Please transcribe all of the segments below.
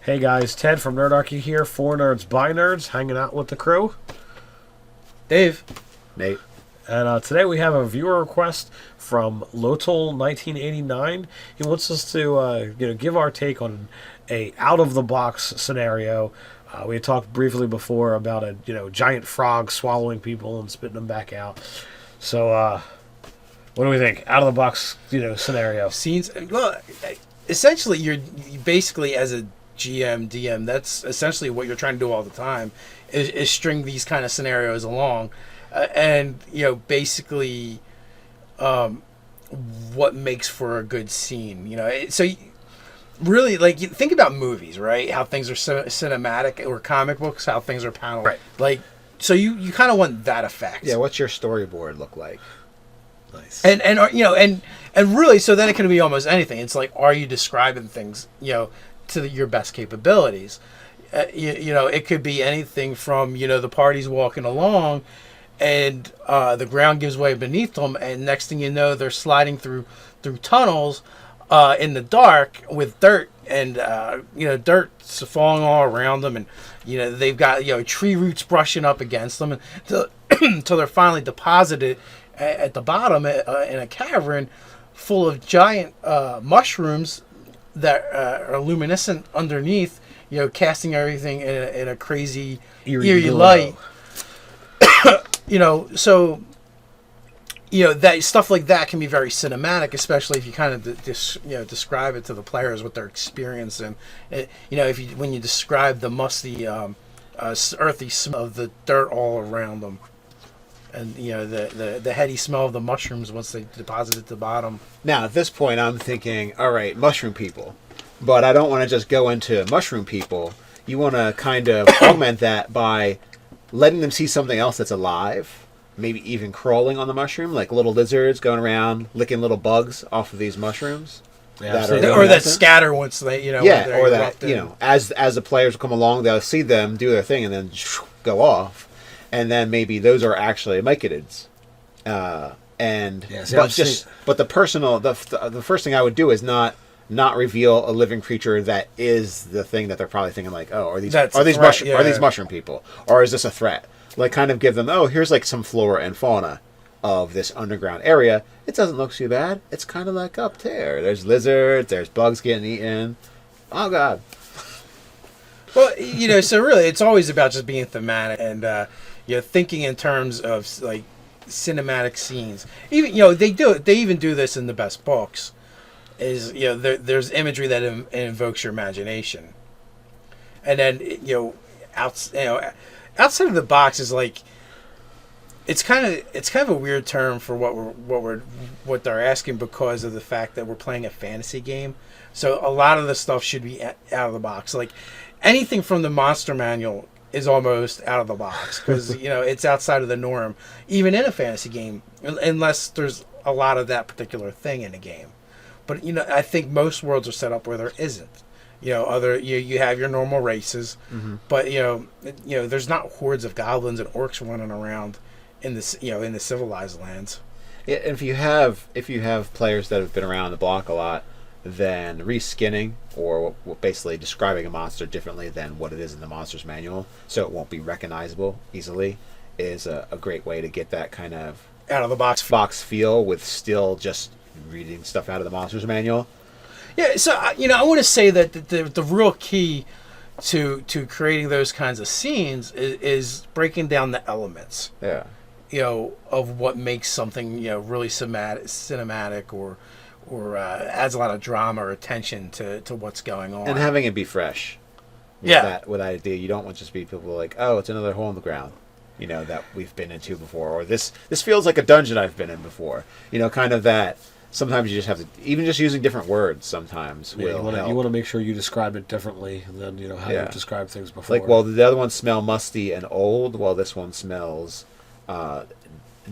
Hey guys, Ted from Nerdarchy here, 4 Nerds by Nerds, hanging out with the crew. Dave. Nate. And today we have a viewer request from Lotel1989. He wants us to give our take on a out-of-the-box scenario. We had talked briefly before about a giant frog swallowing people and spitting them back out. So what do we think? Out-of-the-box scenario. Scenes. Well, essentially, you basically, as a GM, DM, that's essentially what you're trying to do all the time, is string these kind of scenarios along. And, basically what makes for a good scene. So really, like, you think about movies, right? How things are cinematic, or comic books, how things are paneled. Right. Like, so you kind of want that effect. Yeah, what's your storyboard look like? Nice. And really, so then it can be almost anything. It's like, are you describing things, to your best capabilities? It could be anything from, the party's walking along and the ground gives way beneath them, and next thing you know, they're sliding through tunnels in the dark with dirt, and dirt's falling all around them, and they've got tree roots brushing up against them until they're finally deposited at the bottom in a cavern full of giant mushrooms that are luminescent underneath, casting everything in a crazy eerie light. So that stuff like that can be very cinematic, especially if you kind of describe it to the players what they're experiencing. When you describe the musty, earthy smell of the dirt all around them, and the heady smell of the mushrooms once they deposit at the bottom. Now, at this point, I'm thinking, all right, mushroom people. But I don't want to just go into mushroom people. You want to kind of augment that by letting them see something else that's alive, maybe even crawling on the mushroom, like little lizards going around licking little bugs off of these mushrooms. Yeah, that scatter once they, or that, as the players come along, they'll see them do their thing and then go off. And then maybe those are actually myconids. But the first thing I would do is not reveal a living creature that is the thing that they're probably thinking, like, oh, are these mushroom people, or is this a threat? Like, kind of give them, oh, here's like some flora and fauna of this underground area. It doesn't look too bad. It's kind of like up there. There's lizards. There's bugs getting eaten. Oh God. Well, so really, it's always about just being thematic and thinking in terms of like cinematic scenes. Even they even do this in the best books. Is there's imagery that invokes your imagination, and then outside of the box is like it's kind of a weird term for what they're asking, because of the fact that we're playing a fantasy game. So a lot of the stuff should be out of the box. Like anything from the monster manual is almost out of the box, because it's outside of the norm, even in a fantasy game, unless there's a lot of that particular thing in a game. But I think most worlds are set up where there isn't. You have your normal races, mm-hmm. But there's not hordes of goblins and orcs running around in this in the civilized lands. Yeah, if you have players that have been around the block a lot, then reskinning or basically describing a monster differently than what it is in the monster's manual, so it won't be recognizable easily, is a great way to get that kind of out of the box feel with still just reading stuff out of the monster's manual. Yeah, so I want to say that the real key to creating those kinds of scenes is breaking down the elements. Yeah. Of what makes something really cinematic or adds a lot of drama or attention to what's going on, and having it be fresh. With that idea, you don't want just be people like, oh, it's another hole in the ground, that we've been into before, or this feels like a dungeon I've been in before. Kind of that. Sometimes you just have to, even just using different words sometimes will help. You want to make sure you describe it differently than how you've described things before. Like, well, the other ones smell musty and old, while this one smells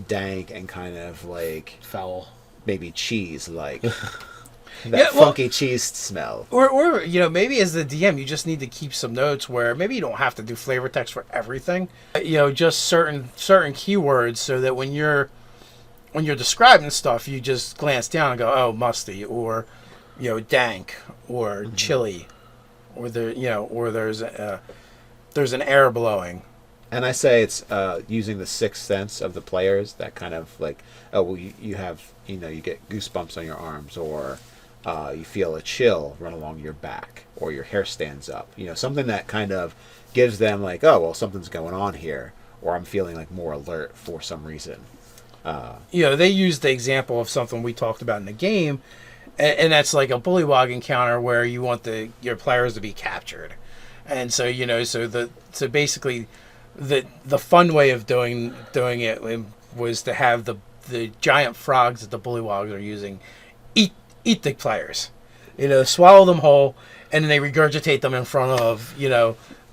dank and kind of like foul, maybe cheese, like that funky cheese smell. Or maybe as the DM, you just need to keep some notes where maybe you don't have to do flavor text for everything. Just certain keywords, so that when you're describing stuff, you just glance down and go, oh, musty, or dank, or chilly, or there's an air blowing. And I say it's using the sixth sense of the players that kind of like, oh, well, you have, you get goosebumps on your arms, or you feel a chill run along your back, or your hair stands up. Something that kind of gives them like, oh, well, something's going on here, or I'm feeling like more alert for some reason. They used the example of something we talked about in the game, and that's like a bullywog encounter where you want your players to be captured, and so so basically the fun way of doing it was to have the giant frogs that the bullywogs are using eat the players, swallow them whole, and then they regurgitate them in front of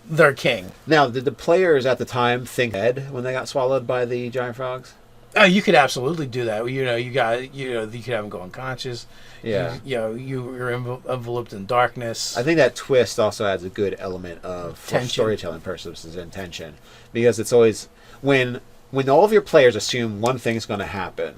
their king. Now, did the players at the time think dead when they got swallowed by the giant frogs? Oh, you could absolutely do that. You could have them go unconscious. Yeah. You're enveloped in darkness. I think that twist also adds a good element of for storytelling purposes and tension, because it's always when all of your players assume one thing's going to happen.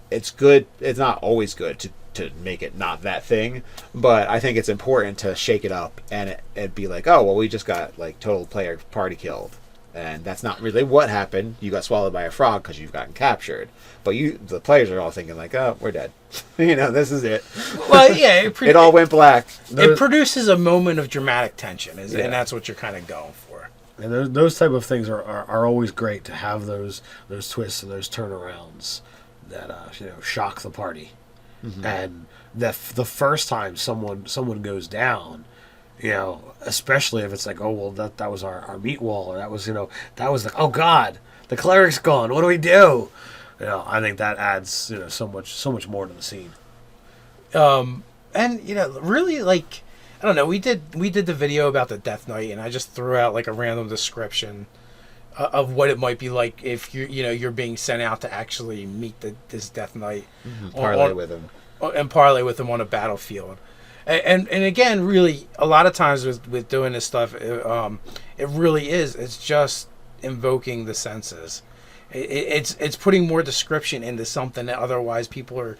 It's good. It's not always good to make it not that thing, but I think it's important to shake it up and it be like, oh, well, we just got like total player party killed. And that's not really what happened. You got swallowed by a frog because you've gotten captured. But the players are all thinking like, oh, we're dead. This is it. Well, yeah. It all went black. It produces a moment of dramatic tension, and that's what you're kind of going for. And those type of things are always great to have those twists and those turnarounds that shock the party. Mm-hmm. And the first time someone goes down, especially if it's like, oh, well, that was our meat wall, or that was like, oh God, the cleric's gone. What do we do? I think that adds so much more to the scene. And really, like, I don't know, we did the video about the Death Knight, and I just threw out like a random description of what it might be like if you're being sent out to actually meet this Death Knight, parlay with him on a battlefield. And again, really, a lot of times with doing this stuff, it really is. It's just invoking the senses. It's putting more description into something that otherwise people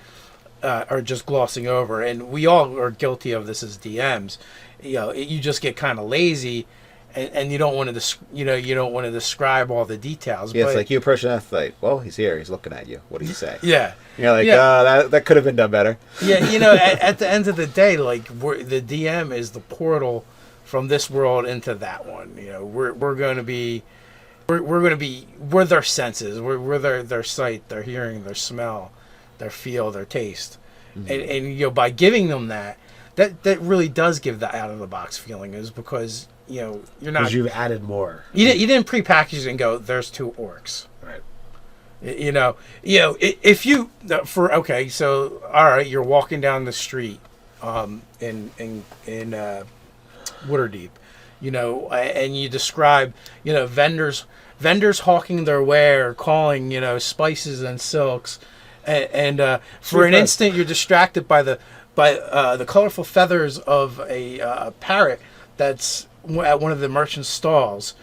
are just glossing over. And we all are guilty of this as DMs. You just get kind of lazy, and you don't want to describe all the details. Yeah, it's like you approach an athlete. Well, he's here. He's looking at you. What do you say? Yeah. You're like, that could have been done better. Yeah, at the end of the day, like the DM is the portal from this world into that one. We're going to be their senses. We're their sight, their hearing, their smell, their feel, their taste, mm-hmm. and by giving them that really does give the out of the box feeling, is because you're not, because you've added more. You didn't prepackage it and go, there's 2 orcs. Right. If you so all right, you're walking down the street in Waterdeep, and you describe vendors hawking their ware, calling spices and silks, and for an instant you're distracted by the colorful feathers of a parrot that's at one of the merchant's stalls.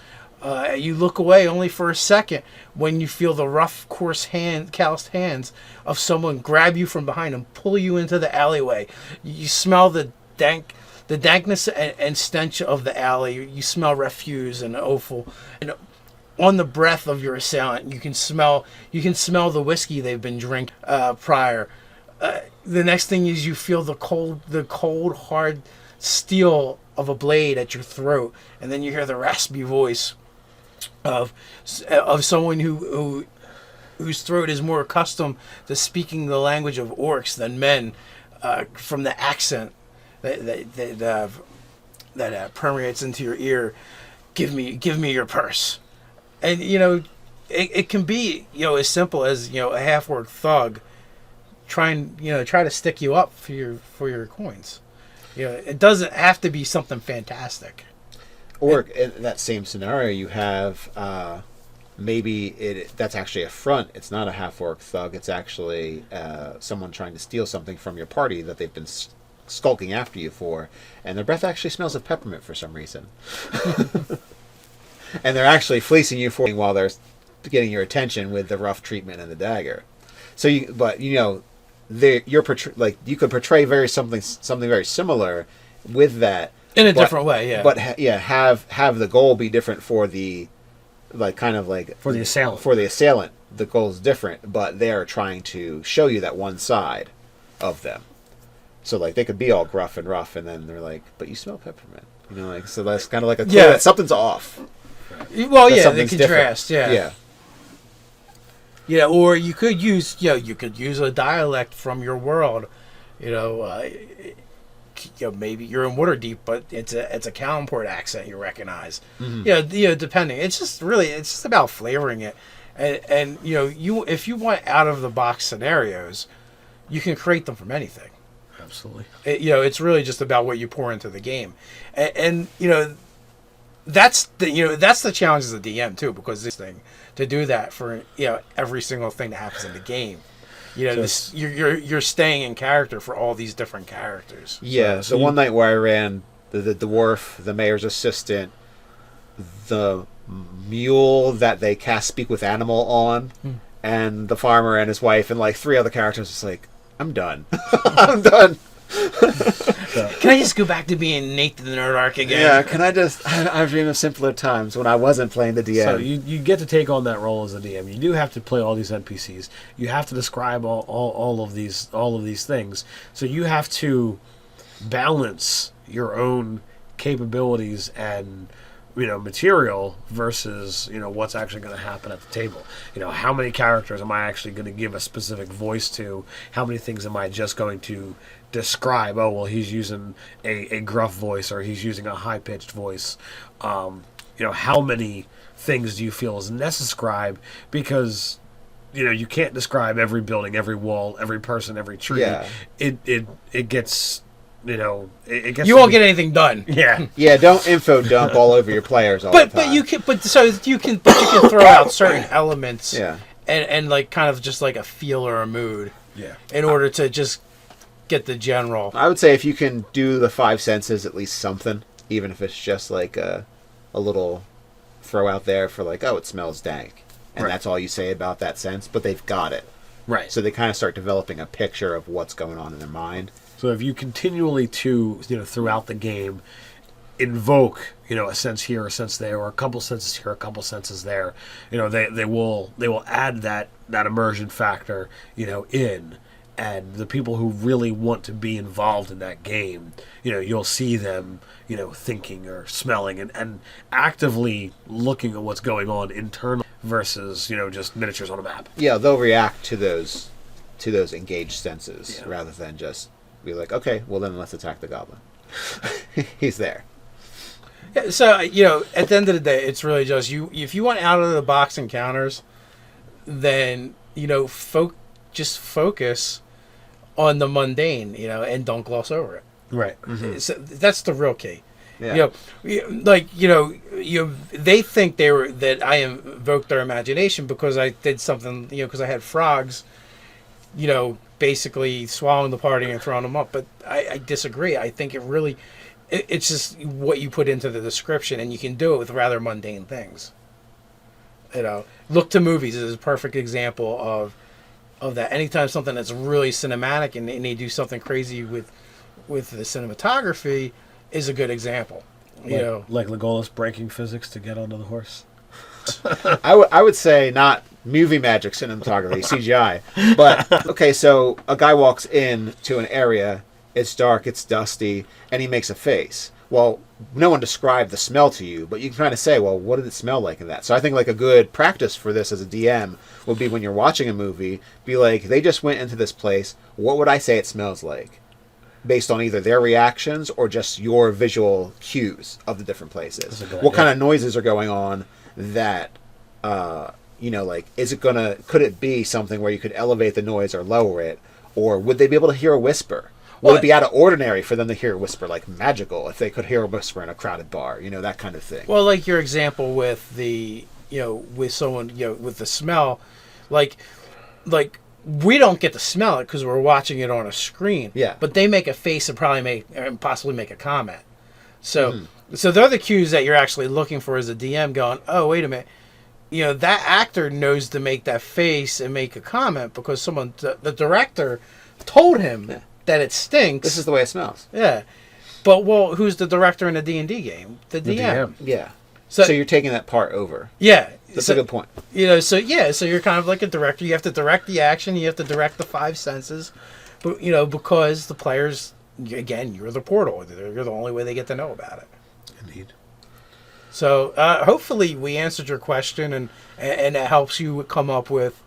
You look away only for a second when you feel the rough, coarse calloused hands of someone grab you from behind and pull you into the alleyway. You smell the dankness and stench of the alley. You smell refuse and offal. And on the breath of your assailant, you can smell the whiskey they've been drinking prior. The next thing is you feel the cold, hard steel of a blade at your throat, and then you hear the raspy voice of someone whose throat is more accustomed to speaking the language of orcs than men, from the accent that permeates into your ear. Give me your purse. And it can be as simple as a half-orc thug try to stick you up for your coins. It doesn't have to be something fantastic. Or in that same scenario, you have maybe that's actually a front. It's not a half-orc thug. It's actually someone trying to steal something from your party that they've been skulking after you for, and their breath actually smells of peppermint for some reason. And they're actually fleecing you for while they're getting your attention with the rough treatment and the dagger. So you could portray something very similar with that. in a different way, yeah. But have the goal be different for the for the assailant. For the assailant, the goal is different, but they're trying to show you that one side of them. So like they could be all gruff and rough, and then they're like, "But you smell peppermint," you know. Like so that's kind of like a clue that something's off. Well, yeah, the contrast, yeah. Yeah, or you could use a dialect from your world, maybe you're in Waterdeep, but it's a Callanport accent you recognize. Mm-hmm. Depending, it's just about flavoring it, and if you want out of the box scenarios, you can create them from anything. Absolutely. It's really just about what you pour into the game, and that's the challenge as a DM too, because this thing to do that for every single thing that happens in the game. You're staying in character for all these different characters. Yeah, so one night where I ran the dwarf, the mayor's assistant, the mule that they cast Speak with Animal on, and the farmer and his wife, and like 3 other characters. It's like, I'm done. I'm done. Can I just go back to being Nate the Nerdarchy again? Yeah, can I just... I dream of simpler times when I wasn't playing the DM. So you get to take on that role as a DM. You do have to play all these NPCs. You have to describe all of these things. So you have to balance your own capabilities and material versus what's actually going to happen at the table. How many characters am I actually going to give a specific voice to? How many things am I just going to describe? Oh well, he's using a gruff voice, or he's using a high pitched voice. How many things do you feel is necessary? Because you can't describe every building, every wall, every person, every tree. Yeah. It gets. It gets you won't get anything done. Yeah, yeah. Don't info dump all over your players all the time. But you can throw out certain elements. Yeah. And like kind of just like a feel or a mood. Yeah. In order to just get the general. I would say if you can do the 5 senses, at least something, even if it's just like a little throw out there for like, oh, it smells dank, and that's all you say about that sense. But they've got it. Right. So they kind of start developing a picture of what's going on in their mind. So if you continually throughout the game invoke a sense here, a sense there, or a couple senses here, a couple senses there, they will add that immersion factor in, and the people who really want to be involved in that game, you'll see them thinking or smelling and actively looking at what's going on internally versus just miniatures on a map. Yeah, they'll react to those engaged senses rather than just be like, okay, well then let's attack the goblin. He's there. Yeah, so at the end of the day, it's really just if you want out of the box encounters, then just focus on the mundane, and don't gloss over it. Right. Mm-hmm. So that's the real key. Yeah. They think that I invoked their imagination because I did something, because I had frogs, basically swallowing the party and throwing them up. But I disagree. I think it's just what you put into the description, and you can do it with rather mundane things. Look to movies is a perfect example of that. Anytime something that's really cinematic and they do something crazy with the cinematography is a good example. Like Legolas breaking physics to get onto the horse. I would say not movie magic cinematography, CGI. But, okay, so a guy walks in to an area, it's dark, it's dusty, and he makes a face. Well, no one described the smell to you, but you can kind of say, well, what did it smell like in that? So I think like a good practice for this as a DM would be when you're watching a movie, be like, they just went into this place, what would I say it smells like? Based on either their reactions or just your visual cues of the different places. What kind of noises are going on that, could it be something where you could elevate the noise or lower it? Or would they be able to hear a whisper? Would it be out of ordinary for them to hear a whisper, like magical, if they could hear a whisper in a crowded bar, that kind of thing? Well, like your example with with someone, with the smell, like we don't get to smell it because we're watching it on a screen. Yeah. But they make a face and possibly make a comment. So, so they're the cues that you're actually looking for as a DM going, oh, wait a minute. That actor knows to make that face and make a comment because the director told him that it stinks. This is the way it smells. Yeah. But who's the director in a D&D game? The DM. DM. Yeah. So you're taking that part over. Yeah. That's a good point. So you're kind of like a director. You have to direct the action. You have to direct the five senses. But, because the players, again, you're the portal. You're the only way they get to know about it. Indeed. So hopefully we answered your question and it helps you come up with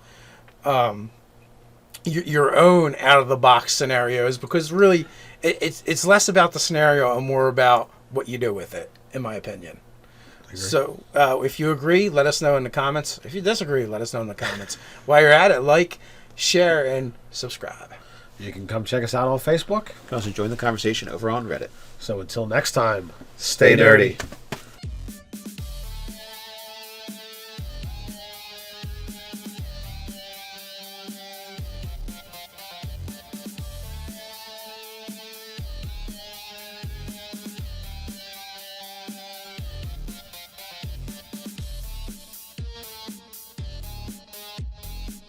your own out-of-the-box scenarios, because really it's less about the scenario and more about what you do with it, in my opinion. So if you agree, let us know in the comments. If you disagree, let us know in the comments. While you're at it, like, share, and subscribe. You can come check us out on Facebook. You can also join the conversation over on Reddit. So until next time, Stay nerdy.